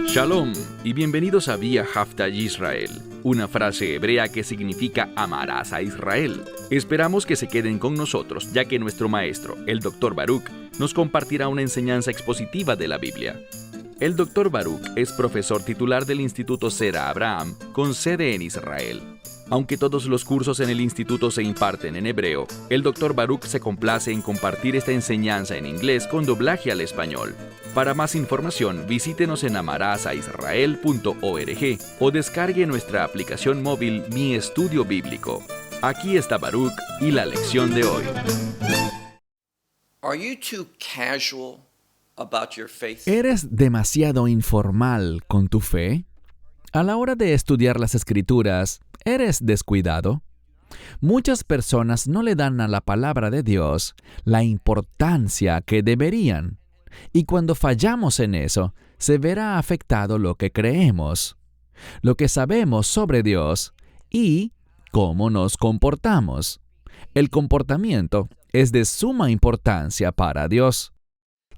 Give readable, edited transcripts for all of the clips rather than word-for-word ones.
Shalom y bienvenidos a Vía Haftaj Israel, una frase hebrea que significa amarás a Israel. Esperamos que se queden con nosotros, ya que nuestro maestro, el Dr. Baruch, nos compartirá una enseñanza expositiva de la Biblia. El Dr. Baruch es profesor titular del Instituto Zera Abraham, con sede en Israel. Aunque todos los cursos en el instituto se imparten en hebreo, el Dr. Baruch se complace en compartir esta enseñanza en inglés con doblaje al español. Para más información, visítenos en amarasaisrael.org o descargue nuestra aplicación móvil Mi Estudio Bíblico. Aquí está Baruch y la lección de hoy. Are you too casual about your faith? ¿Eres demasiado informal con tu fe? A la hora de estudiar las Escrituras, ¿eres descuidado? Muchas personas no le dan a la palabra de Dios la importancia que deberían. Y cuando fallamos en eso, se verá afectado lo que creemos, lo que sabemos sobre Dios y cómo nos comportamos. El comportamiento es de suma importancia para Dios.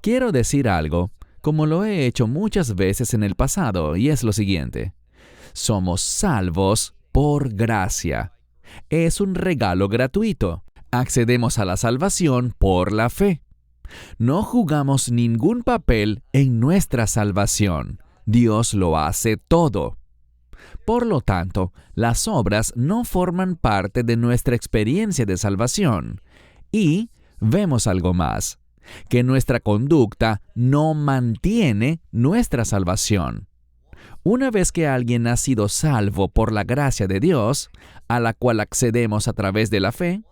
Quiero decir algo, como lo he hecho muchas veces en el pasado, y es lo siguiente. Somos salvos por gracia. Es un regalo gratuito. Accedemos a la salvación por la fe. No jugamos ningún papel en nuestra salvación. Dios lo hace todo. Por lo tanto, las obras no forman parte de nuestra experiencia de salvación. Y vemos algo más, que nuestra conducta no mantiene nuestra salvación. Una vez que alguien ha sido salvo por la gracia de Dios, a la cual accedemos a través de la fe,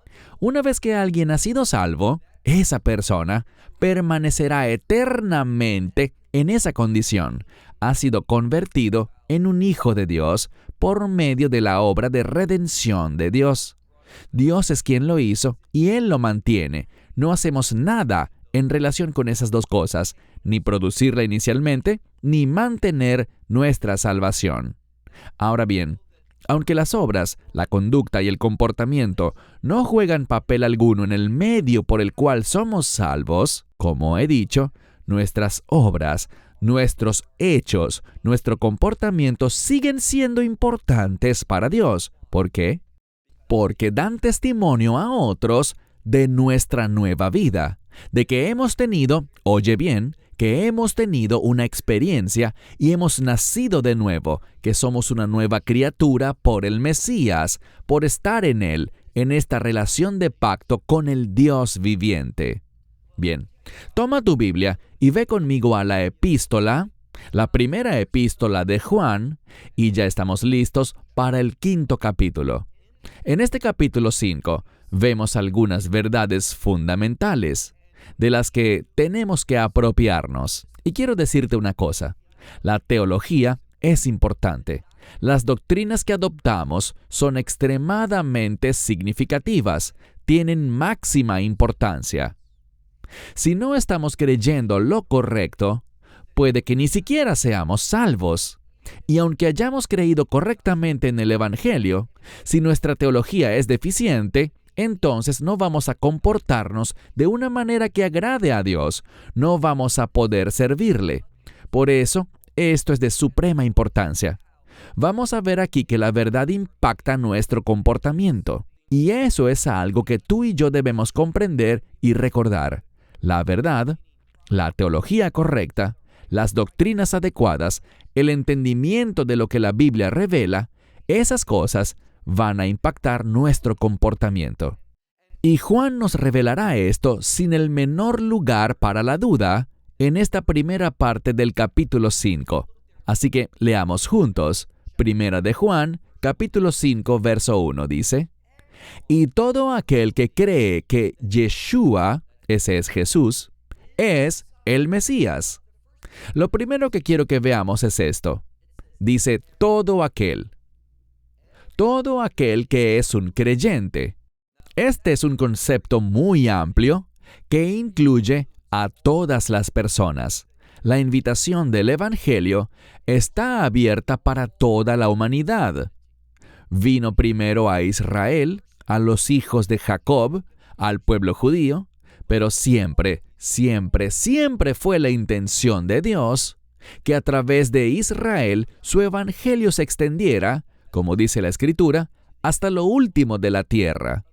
una vez que alguien ha sido salvo, esa persona permanecerá eternamente en esa condición. Ha sido convertido en un hijo de Dios por medio de la obra de redención de Dios. Dios es quien lo hizo y Él lo mantiene. No hacemos nada en relación con esas dos cosas, ni producirla inicialmente, ni mantener nuestra salvación. Ahora bien, aunque las obras, la conducta y el comportamiento no juegan papel alguno en el medio por el cual somos salvos, como he dicho, nuestras obras, nuestros hechos, nuestro comportamiento siguen siendo importantes para Dios. ¿Por qué? Porque dan testimonio a otros de nuestra nueva vida, de que hemos tenido, oye bien, que hemos tenido una experiencia y hemos nacido de nuevo, que somos una nueva criatura por el Mesías, por estar en Él, en esta relación de pacto con el Dios viviente. Bien, toma tu Biblia y ve conmigo a la epístola, la primera epístola de Juan, y ya estamos listos para el 5º capítulo. En este capítulo 5 vemos algunas verdades fundamentales, de las que tenemos que apropiarnos. Y quiero decirte una cosa, la teología es importante. Las doctrinas que adoptamos son extremadamente significativas, tienen máxima importancia. Si no estamos creyendo lo correcto, puede que ni siquiera seamos salvos. Y aunque hayamos creído correctamente en el Evangelio, si nuestra teología es deficiente, entonces no vamos a comportarnos de una manera que agrade a Dios, no vamos a poder servirle. Por eso, esto es de suprema importancia. Vamos a ver aquí que la verdad impacta nuestro comportamiento. Y eso es algo que tú y yo debemos comprender y recordar. La verdad, la teología correcta, las doctrinas adecuadas, el entendimiento de lo que la Biblia revela, esas cosas van a impactar nuestro comportamiento. Y Juan nos revelará esto sin el menor lugar para la duda en esta primera parte del capítulo 5. Así que leamos juntos. Primera de Juan, capítulo 5, verso 1 dice: Y todo aquel que cree que Yeshua, ese es Jesús, es el Mesías. Lo primero que quiero que veamos es esto. Dice todo aquel. Todo aquel que es un creyente. Este es un concepto muy amplio que incluye a todas las personas. La invitación del Evangelio está abierta para toda la humanidad. Vino primero a Israel, a los hijos de Jacob, al pueblo judío, Pero siempre, siempre, siempre fue la intención de Dios que a través de Israel su evangelio se extendiera, como dice la Escritura, hasta lo último de la tierra.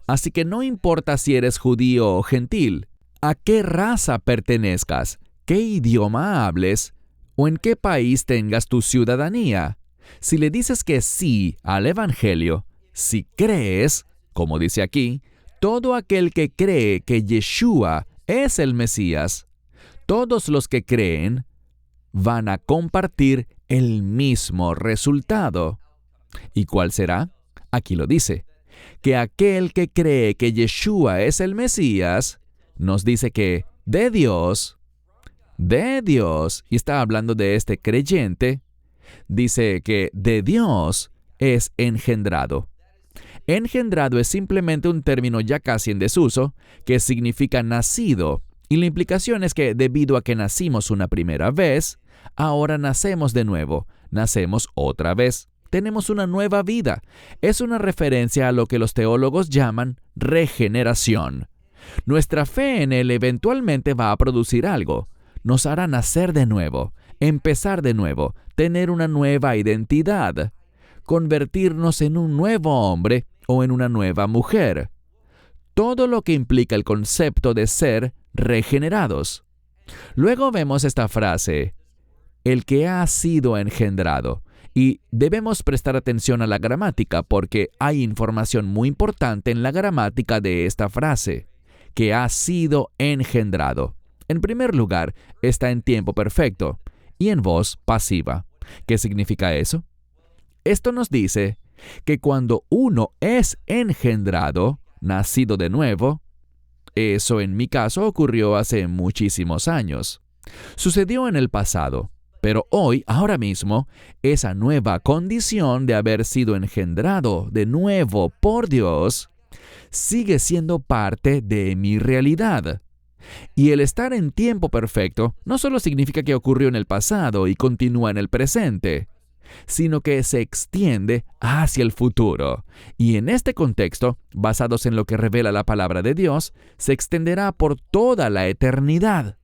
Así que no importa si eres judío o gentil, a qué raza pertenezcas, qué idioma hables o en qué país tengas tu ciudadanía, si le dices que sí al evangelio, si crees, como dice aquí, todo aquel que cree que Yeshua es el Mesías, todos los que creen van a compartir el mismo resultado. ¿Y cuál será? Aquí lo dice, que aquel que cree que Yeshua es el Mesías, nos dice que de Dios, y está hablando de este creyente, dice que de Dios es engendrado. Engendrado es simplemente un término ya casi en desuso que significa nacido, y la implicación es que debido a que nacimos una primera vez, ahora nacemos de nuevo, nacemos otra vez, tenemos una nueva vida. Es una referencia a lo que los teólogos llaman regeneración. Nuestra fe en Él eventualmente va a producir algo, nos hará nacer de nuevo, empezar de nuevo, tener una nueva identidad, convertirnos en un nuevo hombre o en una nueva mujer. Todo lo que implica el concepto de ser regenerados. Luego vemos esta frase, el que ha sido engendrado, y debemos prestar atención a la gramática porque hay información muy importante en la gramática de esta frase, que ha sido engendrado. En primer lugar, está en tiempo perfecto y en voz pasiva. ¿Qué significa eso? Esto nos dice que cuando uno es engendrado, nacido de nuevo, eso en mi caso ocurrió hace muchísimos años. Sucedió en el pasado, pero hoy, ahora mismo, esa nueva condición de haber sido engendrado de nuevo por Dios sigue siendo parte de mi realidad. Y el estar en tiempo perfecto no solo significa que ocurrió en el pasado y continúa en el presente, sino que se extiende hacia el futuro. Y en este contexto, basados en lo que revela la palabra de Dios, se extenderá por toda la eternidad.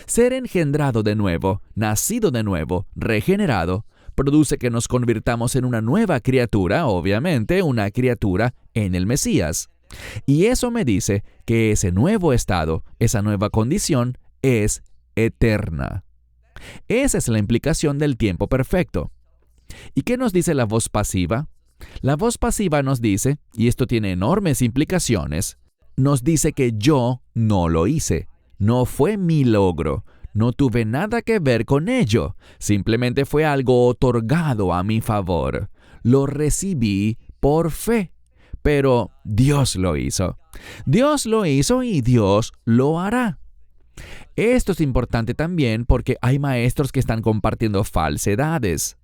Ser engendrado de nuevo, nacido de nuevo, regenerado, produce que nos convirtamos en una nueva criatura, obviamente una criatura en el Mesías. Y eso me dice que ese nuevo estado, esa nueva condición, es eterna. Esa es la implicación del tiempo perfecto. ¿Y qué nos dice la voz pasiva? La voz pasiva nos dice, y esto tiene enormes implicaciones, nos dice que yo no lo hice, no fue mi logro, no tuve nada que ver con ello, simplemente fue algo otorgado a mi favor. Lo recibí por fe. Pero Dios lo hizo. Dios lo hizo y Dios lo hará. Esto es importante también porque hay maestros que están compartiendo falsedades.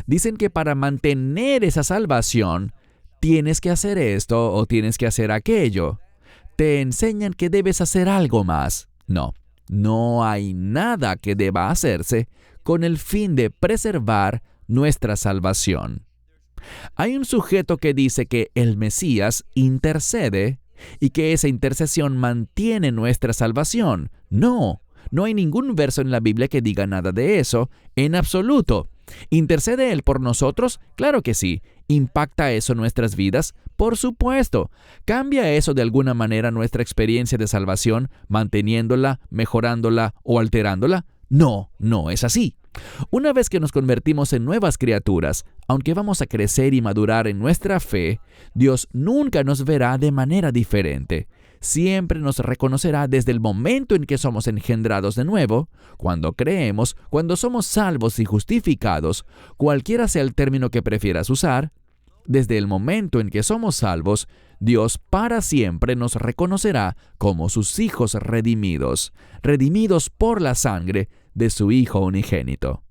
Dicen que para mantener esa salvación, tienes que hacer esto o tienes que hacer aquello. Te enseñan que debes hacer algo más. No hay nada que deba hacerse con el fin de preservar nuestra salvación. Hay un sujeto que dice que el Mesías intercede y que esa intercesión mantiene nuestra salvación. No hay ningún verso en la Biblia que diga nada de eso, en absoluto. ¿Intercede Él por nosotros? Claro que sí. ¿Impacta eso nuestras vidas? Por supuesto. ¿Cambia eso de alguna manera nuestra experiencia de salvación, manteniéndola, mejorándola o alterándola? No es así. Una vez que nos convertimos en nuevas criaturas, aunque vamos a crecer y madurar en nuestra fe, Dios nunca nos verá de manera diferente. Siempre nos reconocerá desde el momento en que somos engendrados de nuevo, cuando creemos, cuando somos salvos y justificados, cualquiera sea el término que prefieras usar. Desde el momento en que somos salvos, Dios para siempre nos reconocerá como sus hijos redimidos por la sangre de su Hijo unigénito.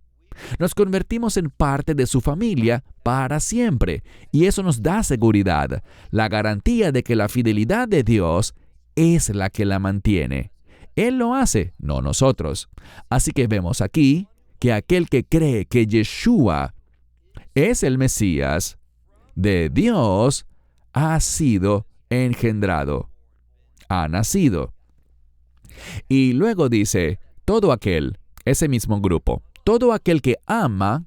Nos convertimos en parte de su familia para siempre, y eso nos da seguridad, la garantía de que la fidelidad de Dios es la que la mantiene. Él lo hace, no nosotros. Así que vemos aquí que aquel que cree que Yeshua es el Mesías de Dios ha sido engendrado. ha nacido. Y luego dice, todo aquel, ese mismo grupo, todo aquel que ama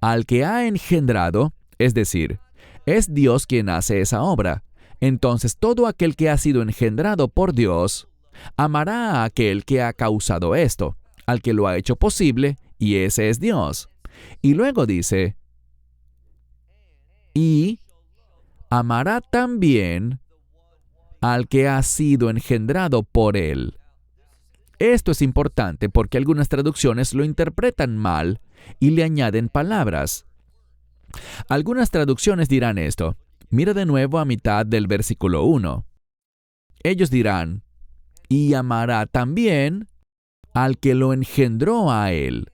al que ha engendrado, es decir, es Dios quien hace esa obra. Entonces todo aquel que ha sido engendrado por Dios, amará a aquel que ha causado esto, al que lo ha hecho posible, y ese es Dios. Y luego dice, y amará también al que ha sido engendrado por él. Esto es importante porque algunas traducciones lo interpretan mal y le añaden palabras. Algunas traducciones dirán esto. Mira de nuevo a mitad del versículo 1. Ellos dirán, y amará también al que lo engendró a él.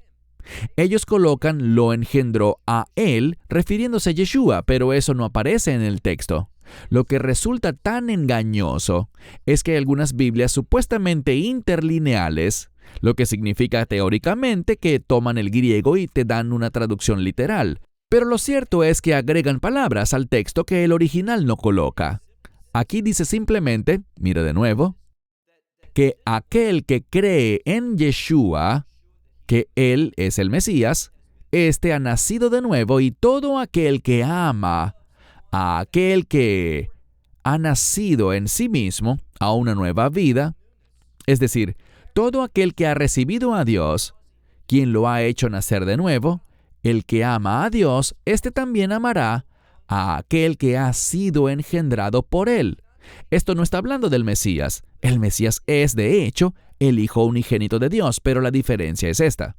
Ellos colocan lo engendró a él refiriéndose a Yeshua, pero eso no aparece en el texto. Lo que resulta tan engañoso es que algunas Biblias supuestamente interlineales, lo que significa teóricamente que toman el griego y te dan una traducción literal, pero lo cierto es que agregan palabras al texto que el original no coloca. Aquí dice simplemente, mira de nuevo, que aquel que cree en Yeshua, que Él es el Mesías, éste ha nacido de nuevo, y todo aquel que ama a aquel que ha nacido en sí mismo a una nueva vida, es decir, todo aquel que ha recibido a Dios, quien lo ha hecho nacer de nuevo, el que ama a Dios, éste también amará a aquel que ha sido engendrado por Él. Esto no está hablando del Mesías. El Mesías es, de hecho, el Hijo unigénito de Dios, pero la diferencia es esta.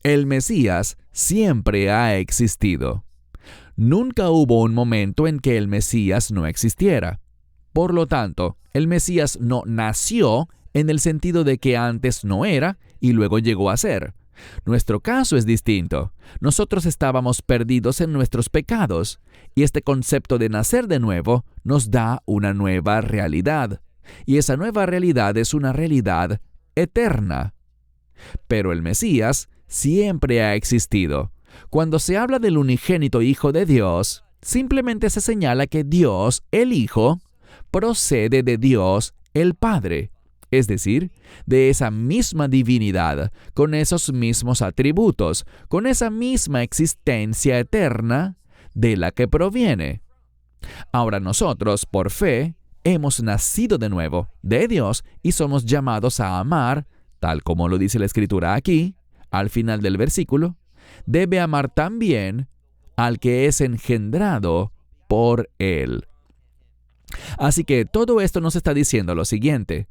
El Mesías siempre ha existido. Nunca hubo un momento en que el Mesías no existiera. Por lo tanto, el Mesías no nació en el sentido de que antes no era y luego llegó a ser. Nuestro caso es distinto. Nosotros estábamos perdidos en nuestros pecados, y este concepto de nacer de nuevo nos da una nueva realidad. Y esa nueva realidad es una realidad eterna. Pero el Mesías siempre ha existido. Cuando se habla del unigénito Hijo de Dios, simplemente se señala que Dios, el Hijo, procede de Dios, el Padre, es decir, de esa misma divinidad, con esos mismos atributos, con esa misma existencia eterna de la que proviene. Ahora nosotros, por fe, hemos nacido de nuevo de Dios y somos llamados a amar, tal como lo dice la Escritura aquí, al final del versículo, debe amar también al que es engendrado por Él. Así que todo esto nos está diciendo lo siguiente.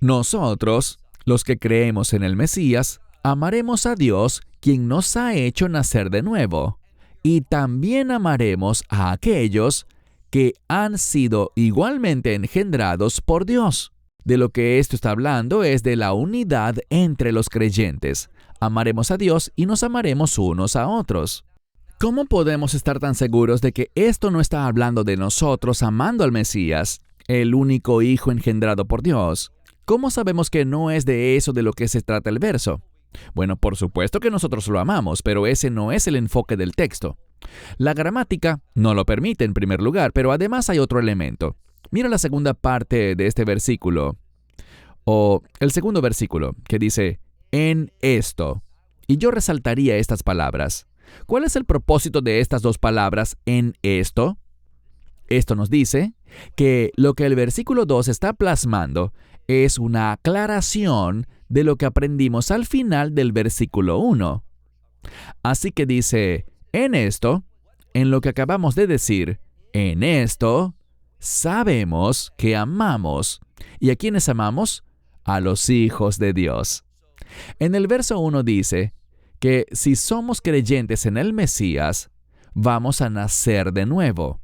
Nosotros, los que creemos en el Mesías, amaremos a Dios, quien nos ha hecho nacer de nuevo, y también amaremos a aquellos que han sido igualmente engendrados por Dios. De lo que esto está hablando es de la unidad entre los creyentes. Amaremos a Dios y nos amaremos unos a otros. ¿Cómo podemos estar tan seguros de que esto no está hablando de nosotros amando al Mesías, el único Hijo engendrado por Dios? ¿Cómo sabemos que no es de eso de lo que se trata el verso? Bueno, por supuesto que nosotros lo amamos, pero ese no es el enfoque del texto. La gramática no lo permite en primer lugar, pero además hay otro elemento. Mira la segunda parte de este versículo, o el segundo versículo, que dice, en esto. Y yo resaltaría estas palabras. ¿Cuál es el propósito de estas dos palabras, en esto? Esto nos dice que lo que el versículo 2 está plasmando es una aclaración de lo que aprendimos al final del versículo 1. Así que dice, en esto, en lo que acabamos de decir, en esto, sabemos que amamos. ¿Y a quiénes amamos? A los hijos de Dios. En el verso 1 dice que si somos creyentes en el Mesías, vamos a nacer de nuevo.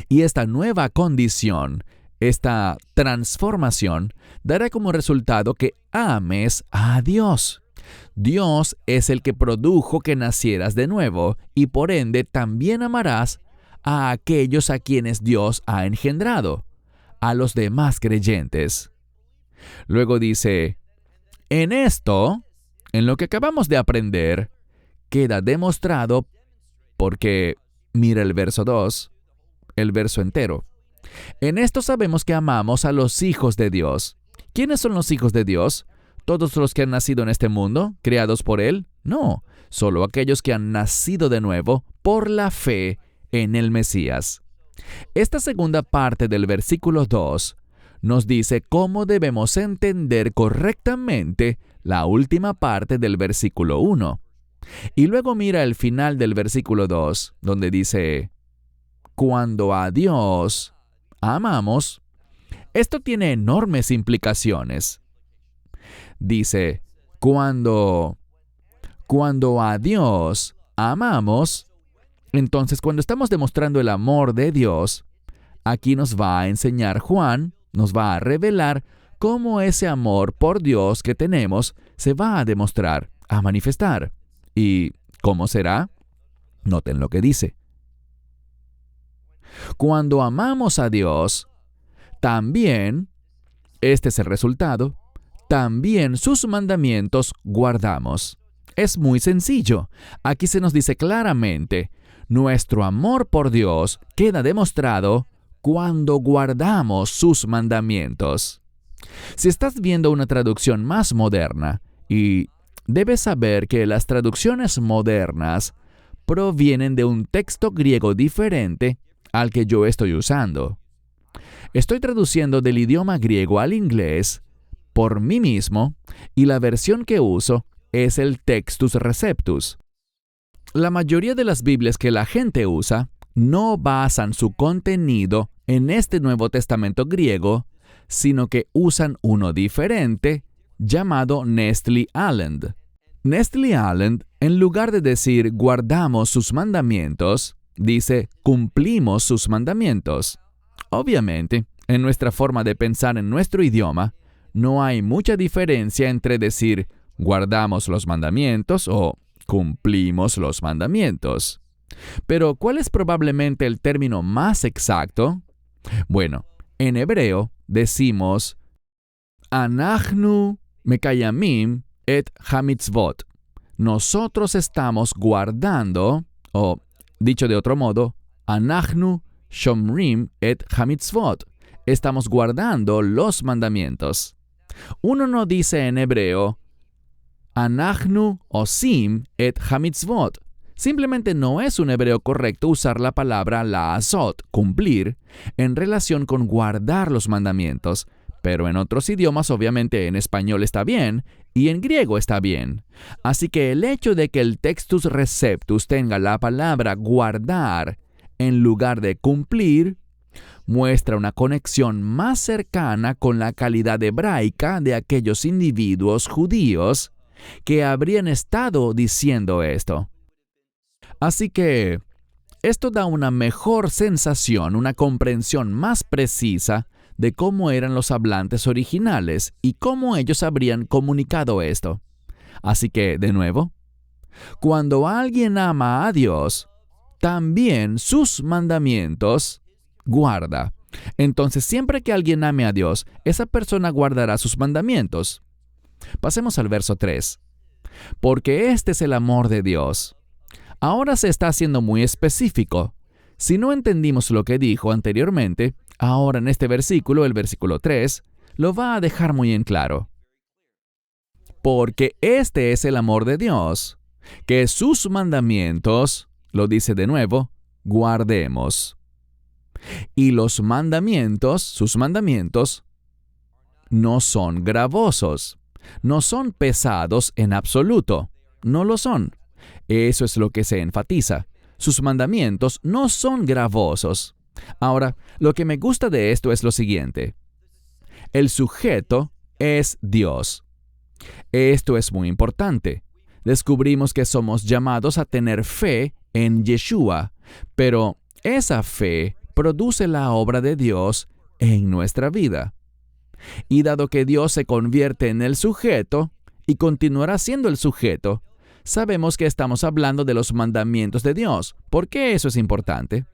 Y esta nueva condición, esta transformación, dará como resultado que ames a Dios. Dios es el que produjo que nacieras de nuevo, y por ende también amarás a aquellos a quienes Dios ha engendrado, a los demás creyentes. Luego dice, en esto, en lo que acabamos de aprender, queda demostrado porque, mira el verso 2, el verso entero. En esto sabemos que amamos a los hijos de Dios. ¿Quiénes son los hijos de Dios? ¿Todos los que han nacido en este mundo, creados por Él? No, solo aquellos que han nacido de nuevo por la fe en el Mesías. Esta segunda parte del versículo 2 nos dice cómo debemos entender correctamente la última parte del versículo 1. Y luego mira el final del versículo 2, donde dice, cuando a Dios amamos. Esto tiene enormes implicaciones. Dice, cuando a Dios amamos, entonces cuando estamos demostrando el amor de Dios, aquí nos va a enseñar Juan, nos va a revelar cómo ese amor por Dios que tenemos se va a demostrar, a manifestar. ¿Y cómo será? Noten lo que dice. Cuando amamos a Dios, también, este es el resultado, también sus mandamientos guardamos. Es muy sencillo. Aquí se nos dice claramente, nuestro amor por Dios queda demostrado cuando guardamos sus mandamientos. Si estás viendo una traducción más moderna, y debes saber que las traducciones modernas provienen de un texto griego diferente al que yo estoy usando. Estoy traduciendo del idioma griego al inglés por mí mismo, y la versión que uso es el Textus Receptus. La mayoría de las Biblias que la gente usa no basan su contenido en este Nuevo Testamento griego, sino que usan uno diferente llamado Nestle Aland. Nestle Aland, en lugar de decir guardamos sus mandamientos, dice cumplimos sus mandamientos. Obviamente, en nuestra forma de pensar en nuestro idioma, no hay mucha diferencia entre decir guardamos los mandamientos o cumplimos los mandamientos. Pero, ¿cuál es probablemente el término más exacto? Bueno, en hebreo decimos Anachnu mekayamim et hamitzvot. Nosotros estamos guardando, o dicho de otro modo, Anachnu shomrim et hamitzvot. Estamos guardando los mandamientos. Uno no dice en hebreo Anachnu osim et hamitzvot. Simplemente no es un hebreo correcto usar la palabra la'asot, cumplir, en relación con guardar los mandamientos, pero en otros idiomas, obviamente en español está bien y en griego está bien. Así que el hecho de que el Textus Receptus tenga la palabra guardar en lugar de cumplir, muestra una conexión más cercana con la calidad hebraica de aquellos individuos judíos que habrían estado diciendo esto. Así que esto da una mejor sensación, una comprensión más precisa de cómo eran los hablantes originales y cómo ellos habrían comunicado esto. Así que, de nuevo, cuando alguien ama a Dios, también sus mandamientos guarda. Entonces, siempre que alguien ame a Dios, esa persona guardará sus mandamientos. Pasemos al verso 3. Porque este es el amor de Dios. Ahora se está haciendo muy específico. Si no entendimos lo que dijo anteriormente, ahora en este versículo, el versículo 3, lo va a dejar muy en claro. Porque este es el amor de Dios, que sus mandamientos, lo dice de nuevo, guardemos. Y los mandamientos, sus mandamientos, no son gravosos, no son pesados en absoluto, no lo son. Eso es lo que se enfatiza. Sus mandamientos no son gravosos. Ahora, lo que me gusta de esto es lo siguiente. El sujeto es Dios. Esto es muy importante. Descubrimos que somos llamados a tener fe en Yeshua, pero esa fe produce la obra de Dios en nuestra vida. Y dado que Dios se convierte en el sujeto y continuará siendo el sujeto, sabemos que estamos hablando de los mandamientos de Dios. ¿Por qué eso es importante?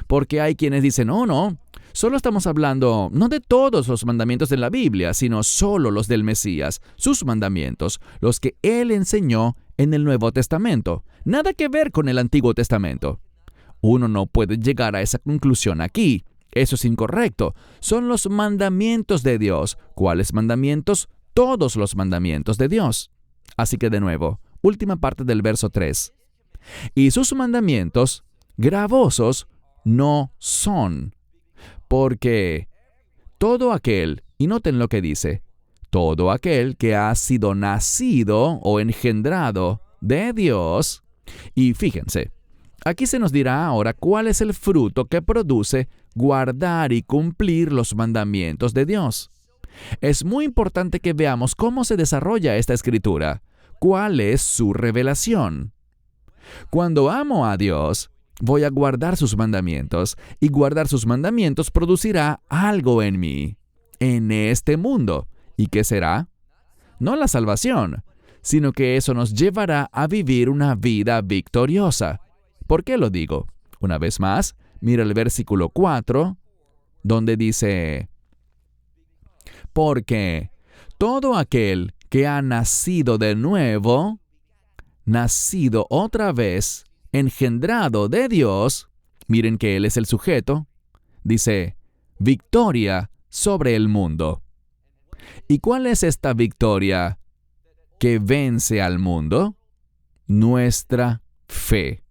Porque hay quienes dicen, no, solo estamos hablando no de todos los mandamientos de la Biblia, sino solo los del Mesías, sus mandamientos, los que Él enseñó en el Nuevo Testamento. Nada que ver con el Antiguo Testamento. Uno no puede llegar a esa conclusión aquí. Eso es incorrecto. Son los mandamientos de Dios. ¿Cuáles mandamientos? Todos los mandamientos de Dios. Así que de nuevo, última parte del verso 3. Y sus mandamientos gravosos no son, porque todo aquel, y noten lo que dice, todo aquel que ha sido nacido o engendrado de Dios, y fíjense, aquí se nos dirá ahora cuál es el fruto que produce guardar y cumplir los mandamientos de Dios. Es muy importante que veamos cómo se desarrolla esta escritura, cuál es su revelación. Cuando amo a Dios, voy a guardar sus mandamientos, y guardar sus mandamientos producirá algo en mí, en este mundo. ¿Y qué será? No la salvación, sino que eso nos llevará a vivir una vida victoriosa. ¿Por qué lo digo? Una vez más, mira el versículo 4, donde dice: porque todo aquel que ha nacido de nuevo, nacido otra vez, engendrado de Dios, miren que Él es el sujeto, dice, victoria sobre el mundo. ¿Y cuál es esta victoria que vence al mundo? Nuestra fe.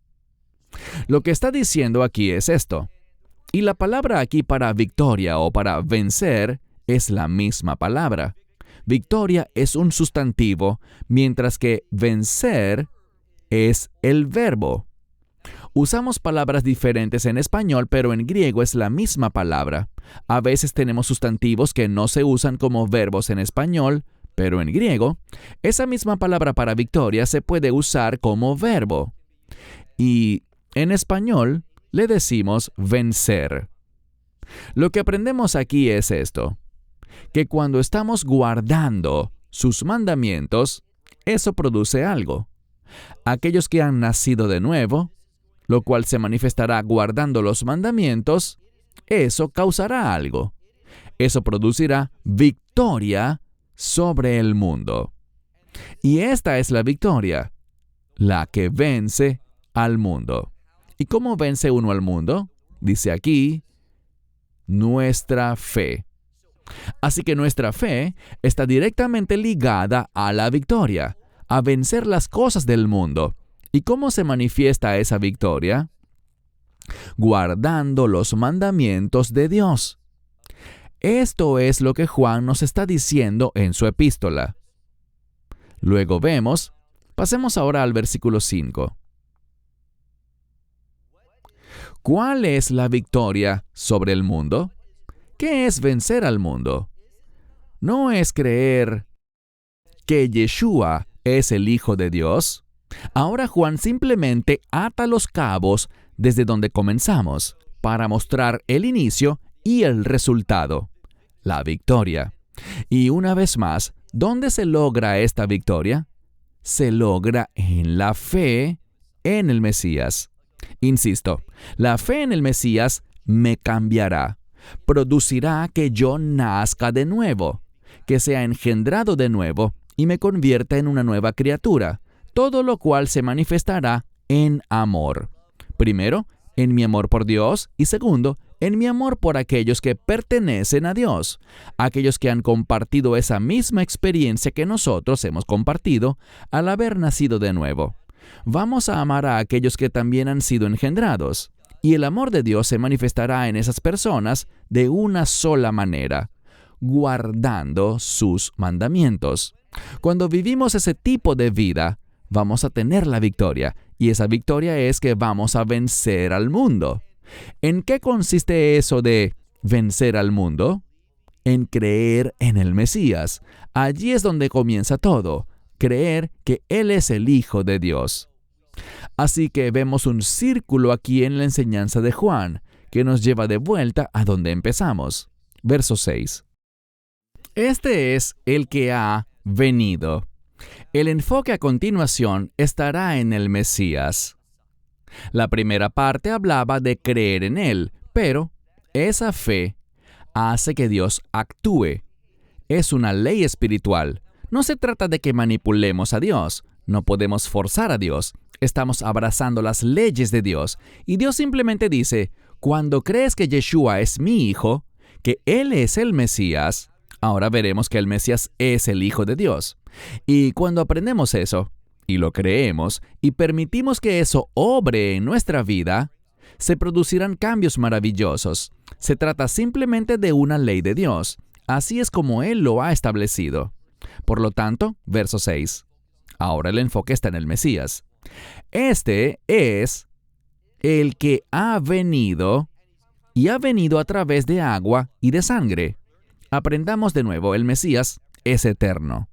Lo que está diciendo aquí es esto. Y la palabra aquí para victoria o para vencer es la misma palabra. Victoria es un sustantivo, mientras que vencer es el verbo. Usamos palabras diferentes en español, pero en griego es la misma palabra. A veces tenemos sustantivos que no se usan como verbos en español, pero en griego, esa misma palabra para victoria se puede usar como verbo. Y en español le decimos vencer. Lo que aprendemos aquí es esto, que cuando estamos guardando sus mandamientos, eso produce algo. Aquellos que han nacido de nuevo, lo cual se manifestará guardando los mandamientos, eso causará algo. Eso producirá victoria sobre el mundo. Y esta es la victoria, la que vence al mundo. ¿Y cómo vence uno al mundo? Dice aquí, nuestra fe. Así que nuestra fe está directamente ligada a la victoria, a vencer las cosas del mundo. ¿Y cómo se manifiesta esa victoria? Guardando los mandamientos de Dios. Esto es lo que Juan nos está diciendo en su epístola. Luego vemos, pasemos ahora al versículo 5. ¿Cuál es la victoria sobre el mundo? ¿Qué es vencer al mundo? ¿No es creer que Yeshua es el Hijo de Dios? Ahora Juan simplemente ata los cabos desde donde comenzamos para mostrar el inicio y el resultado, la victoria. Y una vez más, ¿dónde se logra esta victoria? Se logra en la fe en el Mesías. Insisto, la fe en el Mesías me cambiará, producirá que yo nazca de nuevo, que sea engendrado de nuevo y me convierta en una nueva criatura, todo lo cual se manifestará en amor. Primero, en mi amor por Dios y segundo, en mi amor por aquellos que pertenecen a Dios, aquellos que han compartido esa misma experiencia que nosotros hemos compartido al haber nacido de nuevo. Vamos a amar a aquellos que también han sido engendrados, y el amor de Dios se manifestará en esas personas de una sola manera, guardando sus mandamientos. Cuando vivimos ese tipo de vida, vamos a tener la victoria, y esa victoria es que vamos a vencer al mundo. ¿En qué consiste eso de vencer al mundo? En creer en el Mesías. Allí es donde comienza todo, creer que Él es el Hijo de Dios. Así que vemos un círculo aquí en la enseñanza de Juan, que nos lleva de vuelta a donde empezamos. Verso 6. Este es el que ha venido. El enfoque a continuación estará en el Mesías. La primera parte hablaba de creer en Él, pero esa fe hace que Dios actúe. Es una ley espiritual. No se trata de que manipulemos a Dios. No podemos forzar a Dios. Estamos abrazando las leyes de Dios. Y Dios simplemente dice, cuando crees que Yeshua es mi Hijo, que Él es el Mesías, ahora veremos que el Mesías es el Hijo de Dios. Y cuando aprendemos eso, y lo creemos, y permitimos que eso obre en nuestra vida, se producirán cambios maravillosos. Se trata simplemente de una ley de Dios. Así es como Él lo ha establecido. Por lo tanto, verso 6. Ahora el enfoque está en el Mesías. Este es el que ha venido, y ha venido a través de agua y de sangre. Aprendamos de nuevo, el Mesías es eterno.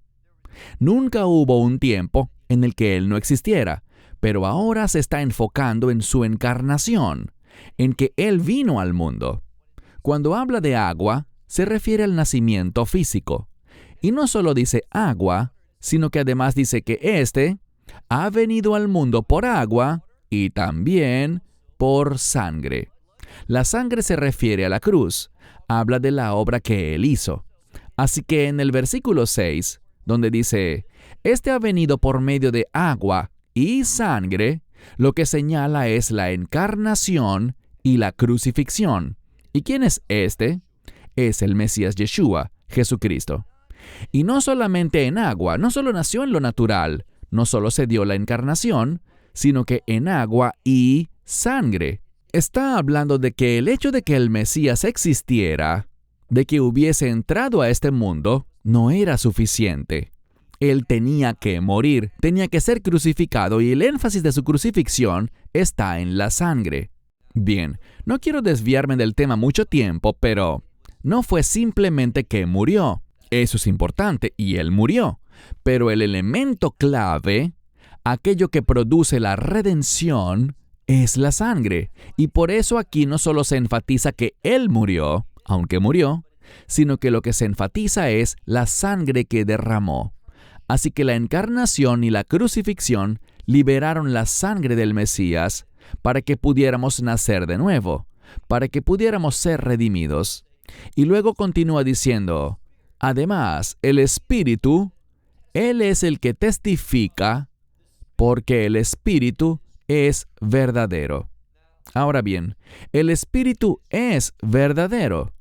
Nunca hubo un tiempo en el que Él no existiera, pero ahora se está enfocando en su encarnación, en que Él vino al mundo. Cuando habla de agua, se refiere al nacimiento físico. Y no solo dice agua, sino que además dice que éste ha venido al mundo por agua y también por sangre. La sangre se refiere a la cruz, habla de la obra que Él hizo. Así que en el versículo 6, donde dice, «Este ha venido por medio de agua y sangre», lo que señala es la encarnación y la crucifixión. ¿Y quién es este? Es el Mesías Yeshua, Jesucristo. Y no solamente en agua, no solo nació en lo natural, no solo se dio la encarnación, sino que en agua y sangre. Está hablando de que el hecho de que el Mesías existiera, de que hubiese entrado a este mundo, no era suficiente. Él tenía que morir, tenía que ser crucificado y el énfasis de su crucifixión está en la sangre. Bien, no quiero desviarme del tema mucho tiempo, pero no fue simplemente que murió. Eso es importante y Él murió. Pero el elemento clave, aquello que produce la redención, es la sangre. Y por eso aquí no solo se enfatiza que Él murió, aunque murió, sino que lo que se enfatiza es la sangre que derramó. Así que la encarnación y la crucifixión liberaron la sangre del Mesías para que pudiéramos nacer de nuevo, para que pudiéramos ser redimidos. Y luego continúa diciendo, además, el Espíritu, Él es el que testifica, porque el Espíritu es verdadero. Ahora bien, el Espíritu es verdadero.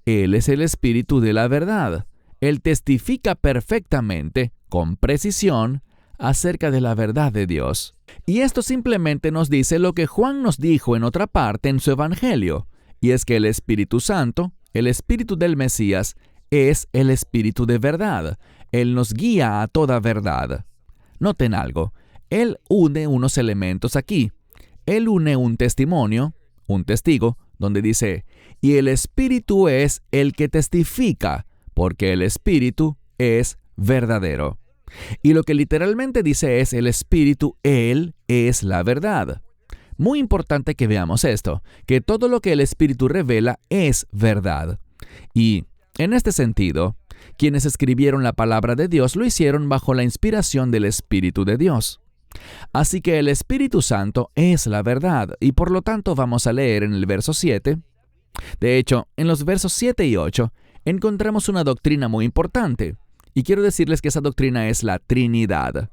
Él es el Espíritu de la verdad. Él testifica perfectamente, con precisión, acerca de la verdad de Dios. Y esto simplemente nos dice lo que Juan nos dijo en otra parte en su Evangelio, y es que el Espíritu Santo, el Espíritu del Mesías, es el Espíritu de verdad. Él nos guía a toda verdad. Noten algo. Él une unos elementos aquí. Él une un testimonio, un testigo, donde dice, y el Espíritu es el que testifica, porque el Espíritu es verdadero. Y lo que literalmente dice es el Espíritu, Él es la verdad. Muy importante que veamos esto, que todo lo que el Espíritu revela es verdad. Y, en este sentido, quienes escribieron la palabra de Dios lo hicieron bajo la inspiración del Espíritu de Dios. Así que el Espíritu Santo es la verdad, y por lo tanto vamos a leer en el verso 7. De hecho, en los versos 7 y 8 encontramos una doctrina muy importante, y quiero decirles que esa doctrina es la Trinidad.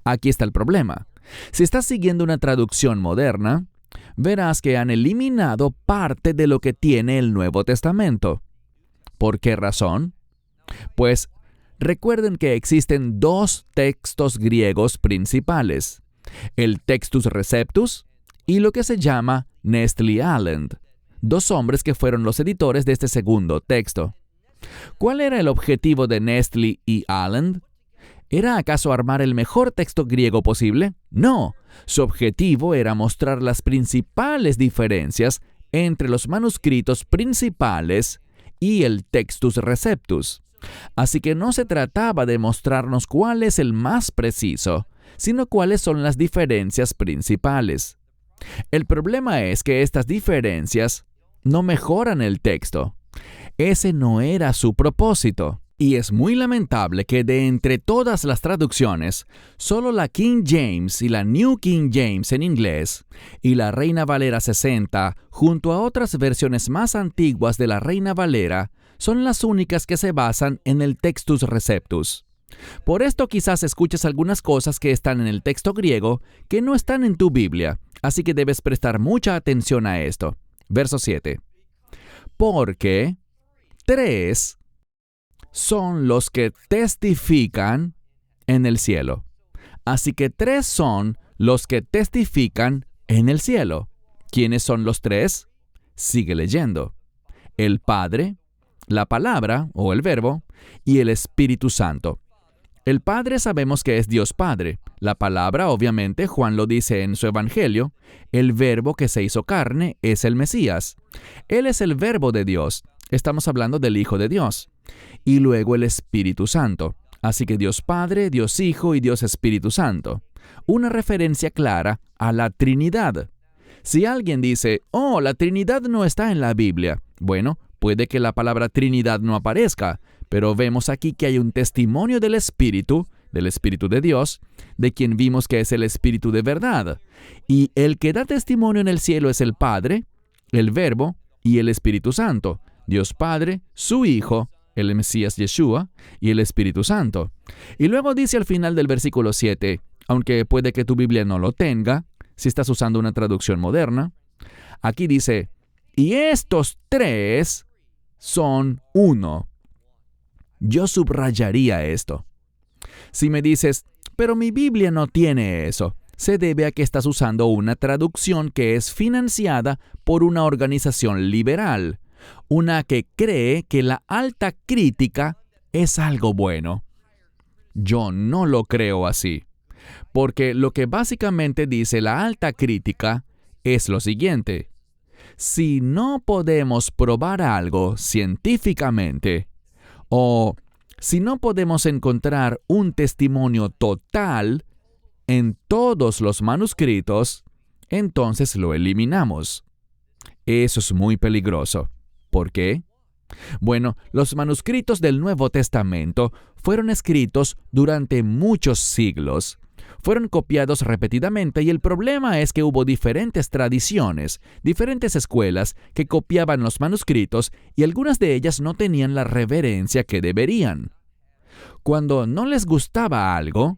Aquí está el problema. Si estás siguiendo una traducción moderna, verás que han eliminado parte de lo que tiene el Nuevo Testamento. ¿Por qué razón? Pues recuerden que existen dos textos griegos principales, el Textus Receptus y lo que se llama Nestle Aland, dos hombres que fueron los editores de este segundo texto. ¿Cuál era el objetivo de Nestle y Aland? ¿Era acaso armar el mejor texto griego posible? No, su objetivo era mostrar las principales diferencias entre los manuscritos principales y el Textus Receptus. Así que no se trataba de mostrarnos cuál es el más preciso, sino cuáles son las diferencias principales. El problema es que estas diferencias no mejoran el texto. Ese no era su propósito. Y es muy lamentable que de entre todas las traducciones, solo la King James y la New King James en inglés y la Reina Valera 60, junto a otras versiones más antiguas de la Reina Valera, son las únicas que se basan en el Textus Receptus. Por esto quizás escuches algunas cosas que están en el texto griego que no están en tu Biblia, así que debes prestar mucha atención a esto. Verso 7. Porque 3 son los que testifican en el cielo. Así que 3 son los que testifican en el cielo. ¿Quiénes son los 3? Sigue leyendo. El Padre, la palabra o el verbo y el Espíritu Santo. El Padre sabemos que es Dios Padre. La palabra, obviamente, Juan lo dice en su Evangelio. El verbo que se hizo carne es el Mesías. Él es el verbo de Dios. Estamos hablando del Hijo de Dios. Y luego el Espíritu Santo. Así que Dios Padre, Dios Hijo y Dios Espíritu Santo. Una referencia clara a la Trinidad. Si alguien dice, oh, la Trinidad no está en la Biblia. Bueno, puede que la palabra Trinidad no aparezca, pero vemos aquí que hay un testimonio del Espíritu de Dios, de quien vimos que es el Espíritu de verdad. Y el que da testimonio en el cielo es el Padre, el Verbo y el Espíritu Santo. Dios Padre, su Hijo, el Mesías Yeshua y el Espíritu Santo. Y luego dice al final del versículo 7, aunque puede que tu Biblia no lo tenga, si estás usando una traducción moderna, aquí dice, y estos 3 son uno. Yo subrayaría esto. Si me dices, pero mi Biblia no tiene eso, se debe a que estás usando una traducción que es financiada por una organización liberal, una que cree que la alta crítica es algo bueno. Yo no lo creo así, porque lo que básicamente dice la alta crítica es lo siguiente. Si no podemos probar algo científicamente, o si no podemos encontrar un testimonio total en todos los manuscritos, entonces lo eliminamos. Eso es muy peligroso. ¿Por qué? Bueno, los manuscritos del Nuevo Testamento fueron escritos durante muchos siglos. Fueron copiados repetidamente y el problema es que hubo diferentes tradiciones, diferentes escuelas que copiaban los manuscritos y algunas de ellas no tenían la reverencia que deberían. Cuando no les gustaba algo,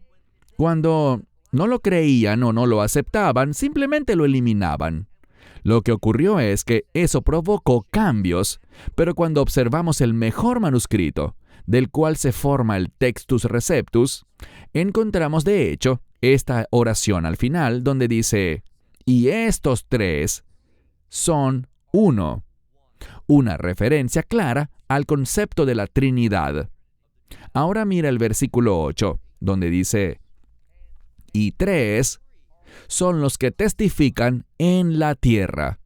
cuando no lo creían o no lo aceptaban, simplemente lo eliminaban. Lo que ocurrió es que eso provocó cambios, pero cuando observamos el mejor manuscrito, del cual se forma el Textus Receptus, encontramos de hecho esta oración al final donde dice, y estos 3 son uno. Una referencia clara al concepto de la Trinidad. Ahora mira el versículo 8, donde dice, y 3 son los que testifican en la tierra.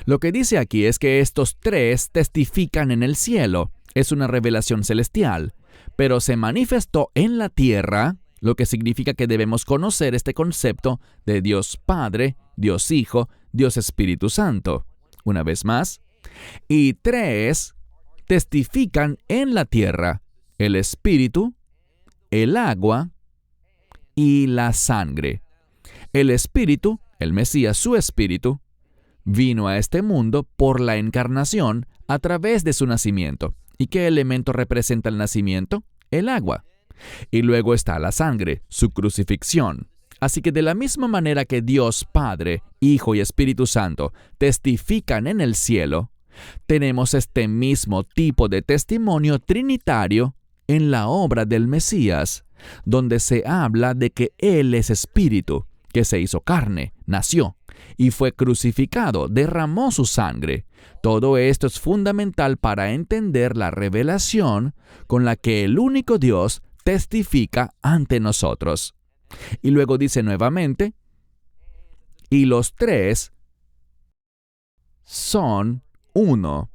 Lo que dice aquí es que estos 3 testifican en el cielo. Es una revelación celestial, pero se manifestó en la tierra, lo que significa que debemos conocer este concepto de Dios Padre, Dios Hijo, Dios Espíritu Santo. Una vez más, y 3 testifican en la tierra, el Espíritu, el agua y la sangre. El Espíritu, el Mesías, su Espíritu, vino a este mundo por la encarnación a través de su nacimiento. ¿Y qué elemento representa el nacimiento? El agua. Y luego está la sangre, su crucifixión. Así que de la misma manera que Dios Padre, Hijo y Espíritu Santo testifican en el cielo, tenemos este mismo tipo de testimonio trinitario en la obra del Mesías, donde se habla de que Él es Espíritu, que se hizo carne, nació, y fue crucificado, derramó su sangre. Todo esto es fundamental para entender la revelación con la que el único Dios testifica ante nosotros. Y luego dice nuevamente, y los 3 son uno.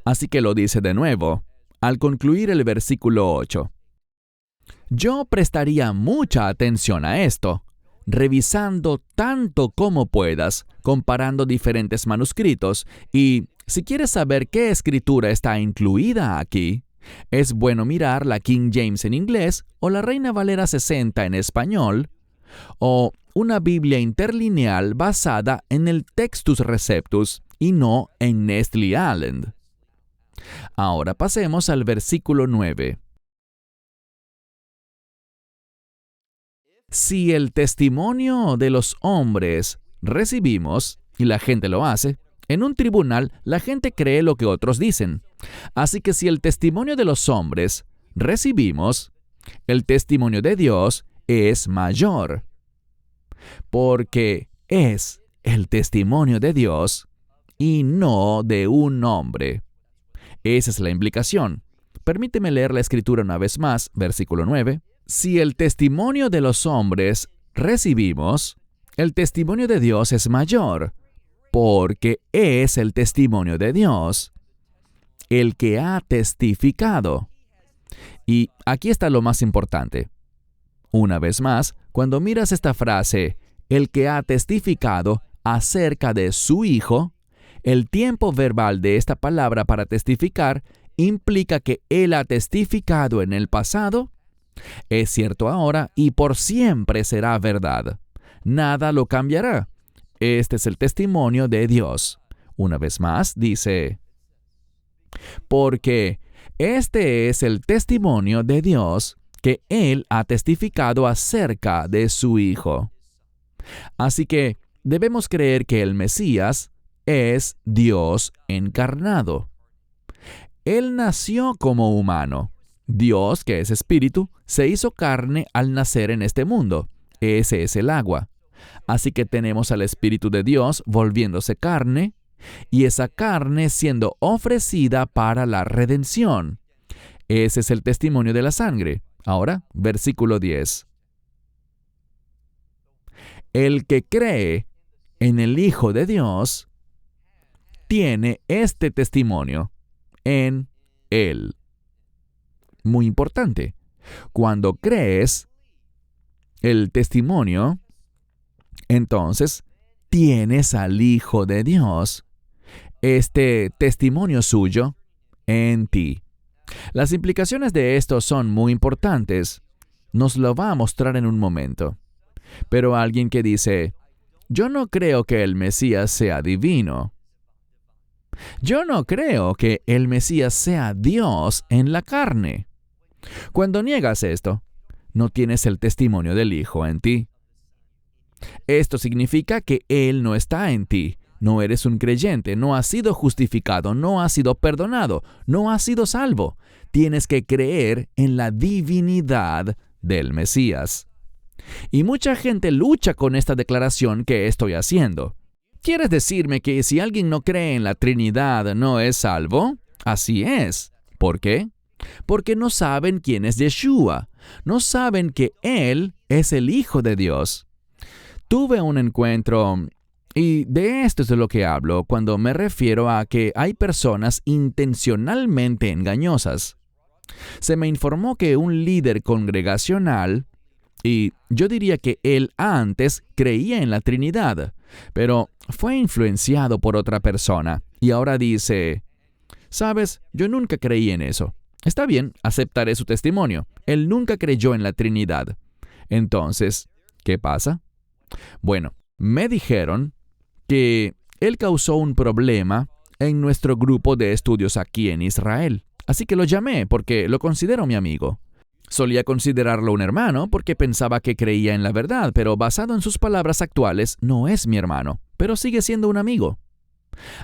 Así que lo dice de nuevo, al concluir el versículo 8. Yo prestaría mucha atención a esto, revisando tanto como puedas, comparando diferentes manuscritos, y si quieres saber qué escritura está incluida aquí, es bueno mirar la King James en inglés o la Reina Valera 60 en español, o una Biblia interlineal basada en el Textus Receptus y no en Nestle Aland. Ahora pasemos al versículo 9. Si el testimonio de los hombres recibimos, y la gente lo hace, en un tribunal la gente cree lo que otros dicen. Así que si el testimonio de los hombres recibimos, el testimonio de Dios es mayor, porque es el testimonio de Dios y no de un hombre. Esa es la implicación. Permíteme leer la escritura una vez más, versículo 9. Si el testimonio de los hombres recibimos, el testimonio de Dios es mayor, porque es el testimonio de Dios, el que ha testificado. Y aquí está lo más importante. Una vez más, cuando miras esta frase, el que ha testificado acerca de su Hijo, el tiempo verbal de esta palabra para testificar implica que Él ha testificado en el pasado, es cierto ahora y por siempre será verdad. Nada lo cambiará. Este es el testimonio de Dios. Una vez más, dice, porque este es el testimonio de Dios que Él ha testificado acerca de su Hijo. Así que debemos creer que el Mesías es Dios encarnado. Él nació como humano. Dios, que es espíritu, se hizo carne al nacer en este mundo. Ese es el agua. Así que tenemos al Espíritu de Dios volviéndose carne, y esa carne siendo ofrecida para la redención. Ese es el testimonio de la sangre. Ahora, versículo 10. El que cree en el Hijo de Dios tiene este testimonio en Él. Muy importante. Cuando crees el testimonio, entonces tienes al Hijo de Dios, este testimonio suyo, en ti. Las implicaciones de esto son muy importantes. Nos lo va a mostrar en un momento. Pero alguien que dice, yo no creo que el Mesías sea divino. Yo no creo que el Mesías sea Dios en la carne. Cuando niegas esto, no tienes el testimonio del Hijo en ti. Esto significa que Él no está en ti. No eres un creyente, no has sido justificado, no has sido perdonado, no has sido salvo. Tienes que creer en la divinidad del Mesías. Y mucha gente lucha con esta declaración que estoy haciendo. ¿Quieres decirme que si alguien no cree en la Trinidad no es salvo? Así es. ¿Por qué? Porque no saben quién es Yeshua. No saben que Él es el Hijo de Dios. Tuve un encuentro, y de esto es de lo que hablo cuando me refiero a que hay personas intencionalmente engañosas. Se me informó que un líder congregacional, y yo diría que él antes creía en la Trinidad, pero fue influenciado por otra persona, y ahora dice, ¿sabes? Yo nunca creí en eso. Está bien, aceptaré su testimonio. Él nunca creyó en la Trinidad. Entonces, ¿qué pasa? Bueno, me dijeron que él causó un problema en nuestro grupo de estudios aquí en Israel. Así que lo llamé porque lo considero mi amigo. Solía considerarlo un hermano porque pensaba que creía en la verdad, pero basado en sus palabras actuales, no es mi hermano, pero sigue siendo un amigo.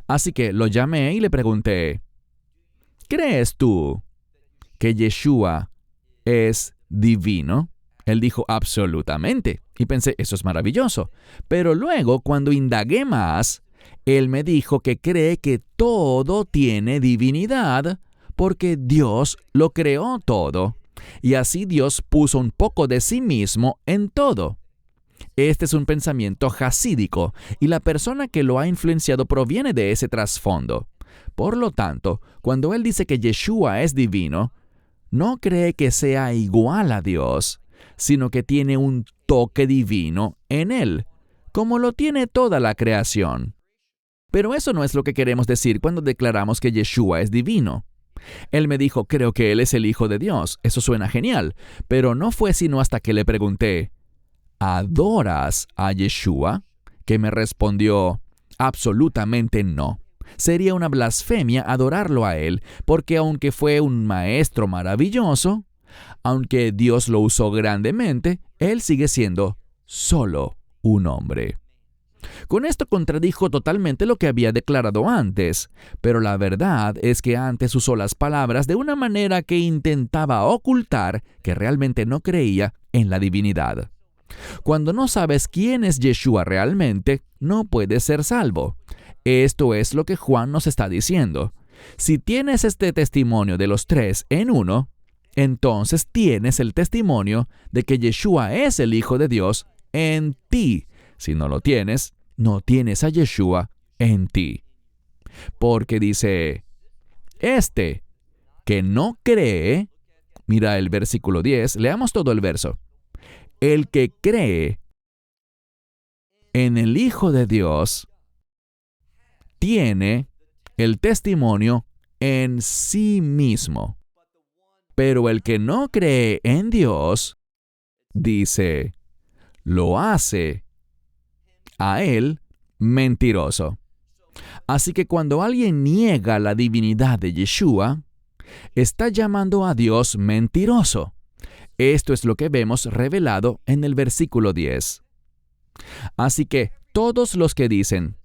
Así que lo llamé y le pregunté, ¿crees tú que Yeshua es divino? Él dijo, absolutamente. Y pensé, eso es maravilloso. Pero luego, cuando indagué más, él me dijo que cree que todo tiene divinidad porque Dios lo creó todo. Y así Dios puso un poco de sí mismo en todo. Este es un pensamiento jasídico, y la persona que lo ha influenciado proviene de ese trasfondo. Por lo tanto, cuando él dice que Yeshua es divino, no cree que sea igual a Dios, sino que tiene un toque divino en él, como lo tiene toda la creación. Pero eso no es lo que queremos decir cuando declaramos que Yeshua es divino. Él me dijo, creo que Él es el Hijo de Dios. Eso suena genial, pero no fue sino hasta que le pregunté, ¿adoras a Yeshua? Que me respondió, absolutamente no. Sería una blasfemia adorarlo a Él, porque aunque fue un maestro maravilloso, aunque Dios lo usó grandemente, Él sigue siendo solo un hombre. Con esto contradijo totalmente lo que había declarado antes, pero la verdad es que antes usó las palabras de una manera que intentaba ocultar que realmente no creía en la divinidad. Cuando no sabes quién es Yeshua realmente, no puedes ser salvo. Esto es lo que Juan nos está diciendo. Si tienes este testimonio de los tres en uno, entonces tienes el testimonio de que Yeshua es el Hijo de Dios en ti. Si no lo tienes, no tienes a Yeshua en ti. Porque dice, este que no cree, mira el versículo 10, leamos todo el verso. El que cree en el Hijo de Dios tiene el testimonio en sí mismo. Pero el que no cree en Dios, dice, lo hace a él mentiroso. Así que cuando alguien niega la divinidad de Yeshua, está llamando a Dios mentiroso. Esto es lo que vemos revelado en el versículo 10. Así que todos los que dicen,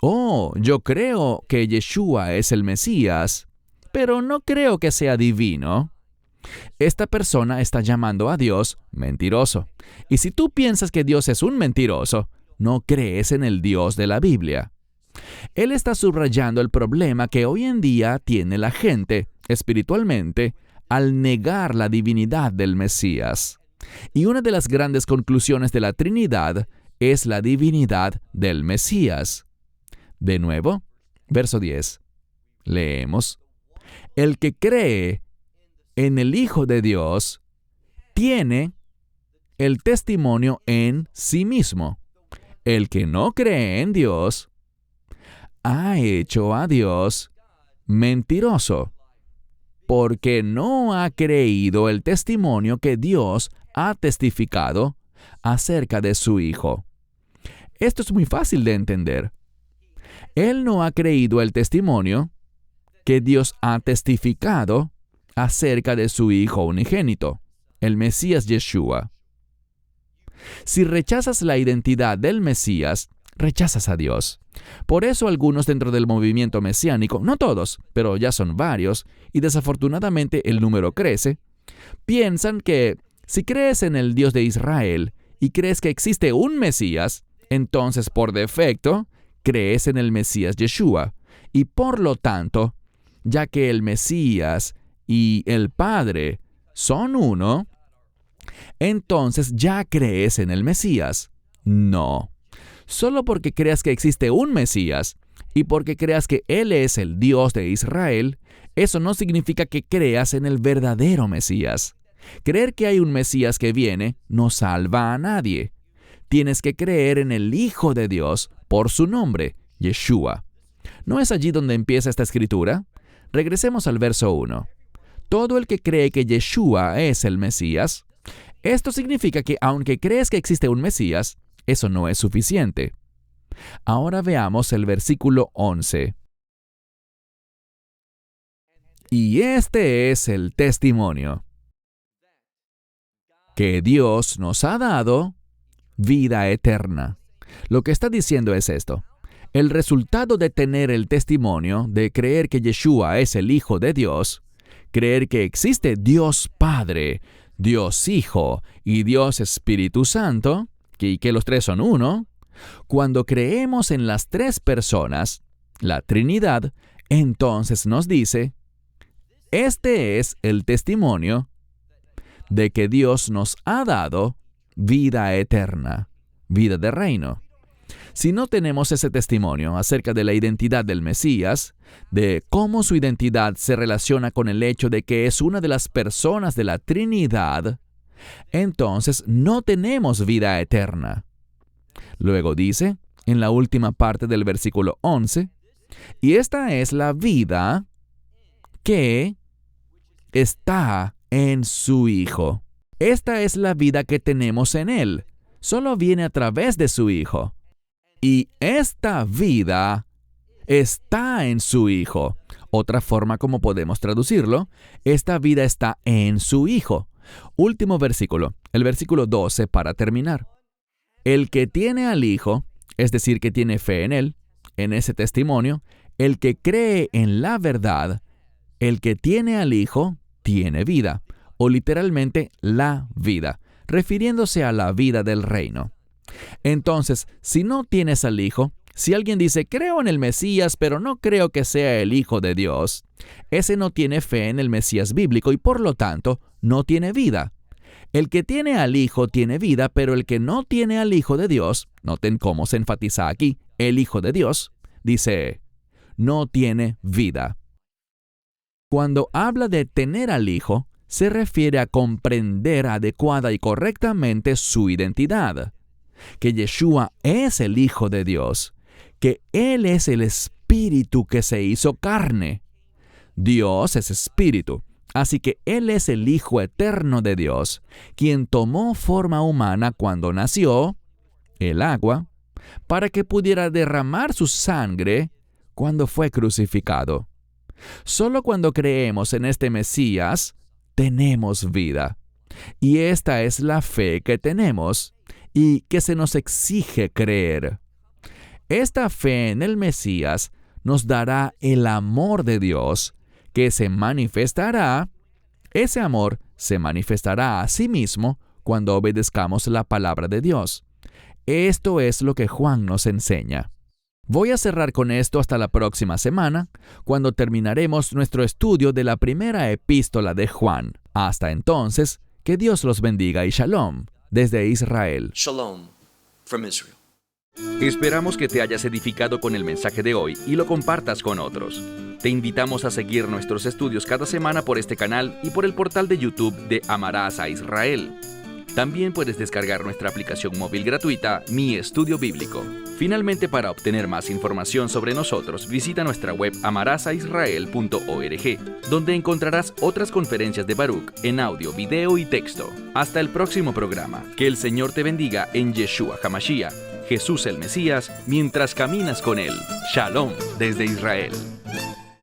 oh, yo creo que Yeshua es el Mesías, pero no creo que sea divino, esta persona está llamando a Dios mentiroso. Y si tú piensas que Dios es un mentiroso, no crees en el Dios de la Biblia. Él está subrayando el problema que hoy en día tiene la gente, espiritualmente, al negar la divinidad del Mesías. Y una de las grandes conclusiones de la Trinidad es la divinidad del Mesías. De nuevo, verso 10. Leemos. El que cree en el Hijo de Dios tiene el testimonio en sí mismo. El que no cree en Dios ha hecho a Dios mentiroso, porque no ha creído el testimonio que Dios ha testificado acerca de su Hijo. Esto es muy fácil de entender. Él no ha creído el testimonio que Dios ha testificado acerca de su Hijo unigénito, el Mesías Yeshua. Si rechazas la identidad del Mesías, rechazas a Dios. Por eso algunos dentro del movimiento mesiánico, no todos, pero ya son varios, y desafortunadamente el número crece, piensan que si crees en el Dios de Israel y crees que existe un Mesías, entonces por defecto crees en el Mesías Yeshua. Y por lo tanto, ya que el Mesías y el Padre son uno, entonces ya crees en el Mesías. No. Solo porque creas que existe un Mesías y porque creas que Él es el Dios de Israel, eso no significa que creas en el verdadero Mesías. Creer que hay un Mesías que viene no salva a nadie. Tienes que creer en el Hijo de Dios por su nombre, Yeshua. ¿No es allí donde empieza esta escritura? Regresemos al verso 1. Todo el que cree que Yeshua es el Mesías, esto significa que aunque crees que existe un Mesías, eso no es suficiente. Ahora veamos el versículo 11. Y este es el testimonio, que Dios nos ha dado vida eterna. Lo que está diciendo es esto. El resultado de tener el testimonio, de creer que Yeshua es el Hijo de Dios, creer que existe Dios Padre, Dios Hijo y Dios Espíritu Santo, y que los tres son uno, cuando creemos en las tres personas, la Trinidad, entonces nos dice, este es el testimonio de que Dios nos ha dado vida eterna, vida de reino. Si no tenemos ese testimonio acerca de la identidad del Mesías, de cómo su identidad se relaciona con el hecho de que es una de las personas de la Trinidad, entonces no tenemos vida eterna. Luego dice, en la última parte del versículo 11, y esta es la vida que está en su Hijo. Esta es la vida que tenemos en Él. Solo viene a través de su Hijo. Y esta vida está en su Hijo. Otra forma como podemos traducirlo, esta vida está en su Hijo. Último versículo, el versículo 12 para terminar. El que tiene al Hijo es decir, que tiene fe en Él, en ese testimonio, el que cree en la verdad, el que tiene al Hijo, tiene vida, o literalmente la vida, refiriéndose a la vida del reino. Entonces, si no tienes al Hijo, si alguien dice, creo en el Mesías, pero no creo que sea el Hijo de Dios, ese no tiene fe en el Mesías bíblico y por lo tanto no tiene vida. El que tiene al Hijo tiene vida, pero el que no tiene al Hijo de Dios, noten cómo se enfatiza aquí, el Hijo de Dios, dice, no tiene vida. Cuando habla de tener al Hijo, se refiere a comprender adecuada y correctamente su identidad, que Yeshua es el Hijo de Dios, que Él es el Espíritu que se hizo carne. Dios es Espíritu, así que Él es el Hijo eterno de Dios, quien tomó forma humana cuando nació, el agua, para que pudiera derramar su sangre cuando fue crucificado. Solo cuando creemos en este Mesías, tenemos vida. Y esta es la fe que tenemos y que se nos exige creer. Esta fe en el Mesías nos dará el amor de Dios, que se manifestará. Ese amor se manifestará a sí mismo cuando obedezcamos la palabra de Dios. Esto es lo que Juan nos enseña. Voy a cerrar con esto hasta la próxima semana, cuando terminaremos nuestro estudio de la primera epístola de Juan. Hasta entonces, que Dios los bendiga y shalom desde Israel. Shalom from Israel. Esperamos que te hayas edificado con el mensaje de hoy y lo compartas con otros. Te invitamos a seguir nuestros estudios cada semana por este canal y por el portal de YouTube de Amarás a Israel. También puedes descargar nuestra aplicación móvil gratuita, Mi Estudio Bíblico. Finalmente, para obtener más información sobre nosotros, visita nuestra web amarasaisrael.org, donde encontrarás otras conferencias de Baruch en audio, video y texto. Hasta el próximo programa. Que el Señor te bendiga en Yeshua HaMashiach, Jesús el Mesías, mientras caminas con Él. Shalom desde Israel.